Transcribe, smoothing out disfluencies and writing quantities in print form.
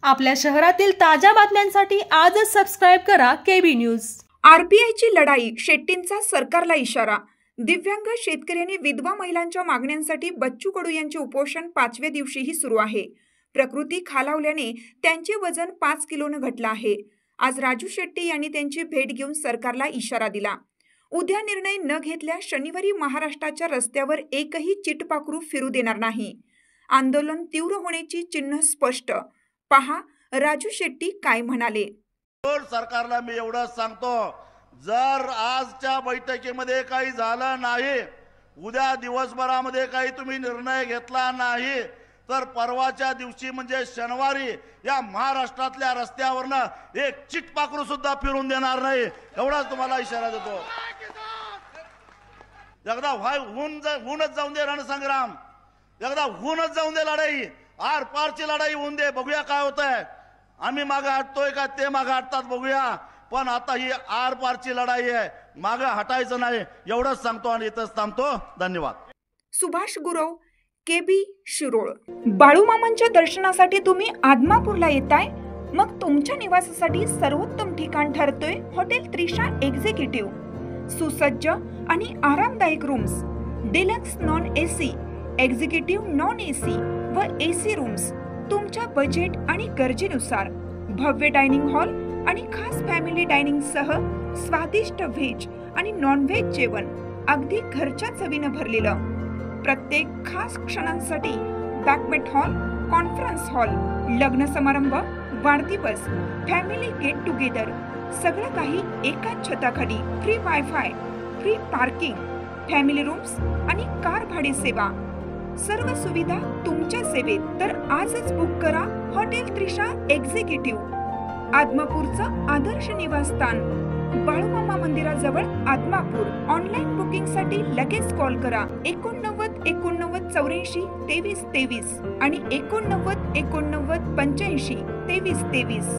आपल्या शहरातील ताज्या बातम्यांसाठी आजच सबस्क्राइब करा केबी न्यूज। आरपीआयची लढाई, शेट्टींचा सरकारला इशारा। दिव्यांग शेतकऱ्यांनी विधवा महिलांच्या मागण्यांसाठी बच्चू कडू यांचे उपोषण 5व्या दिवशीही सुरू आहे। प्रकृती खालावल्याने त्यांचे वजन 5 किलोने घटले आहे। आज राजू शेट्टी यांनी त्यांची भेट घेऊन सरकारला इशारा दिला। उद्या निर्णय न घेतल्यास शनिवारी महाराष्ट्राच्या रस्त्यावर एकही चिटपाखरू फिरू देणार नाही। आंदोलन तीव्र होण्याची चिन्ह स्पष्ट। पहा राजू शेट्टी काय म्हणाले। सरकारला मी एवढंच सांगतो, जर आजच्या बैठकीमध्ये काही झालं नाही, उद्या दिवसभरामध्ये काही तुम्ही निर्णय घेतला नाही, तर परवाच्या दिवशी म्हणजे शनिवारी या महाराष्ट्रातल्या रस्त्यावरनं एक चिटपाखरू सुद्धा फिरून देणार नाही, एवढाच तुम्हाला इशारा देतो। एकदा होऊनच जाऊन दे रणसंग्राम, एकदा होऊनच जाऊन दे लढाई, आर पारची लढाई होऊन दे, बघूया काय होतंय। आम्ही मागे हटतोय का ते मागे हटतात बघूया, पण आता ही आर पारची लढाई आहे, मागे हटायचं नाही, एवढंच सांगतो आणि इथंच थांबतो। धन्यवाद। सुभाष गुरव, केबी शिरोळ। बाळूमामांच्या दर्शनासाठी तुम्ही आदमापूरला येताय, मग तुमच्या निवासासाठी सर्वोत्तम ठिकाण ठरतोय हॉटेल त्रिशा एक्झिक्युटिव्ह। सुसज्ज आणि आरामदायक rooms, deluxe non AC, executive non AC व एसी रूम्स तुमच्या बजेट आणि गरजेनुसार। भव्य डायनिंग हॉल आणि खास फॅमिली डायनिंग सह स्वादिष्ट व्हेज आणि नॉन व्हेज जेवण, अगदी घरच्या चवीनं भरलेलं। प्रत्येक खास क्षणांसाठी बॅकवेट हॉल, कॉन्फरन्स हॉल, लग्न समारंभ, वाढदिवस, फॅमिली गेट टुगेदर, सगळं काही एकाच छताखाली। Free wifi, free parking, family rooms आणि कार भाडे सेवा, सर्व सुविधा तुमच्या सेवेत। तर आजच बुक करा हॉटेल त्रिशा एक्झिक्युटिव्ह, आदमापूरचं आदर्श निवासस्थान, बाळूमामा मंदिराजवळ आदमापूर। ऑनलाईन बुकिंग साठी लगेच कॉल करा 89 89 84 23 23 आणि 89 89 85 23 23।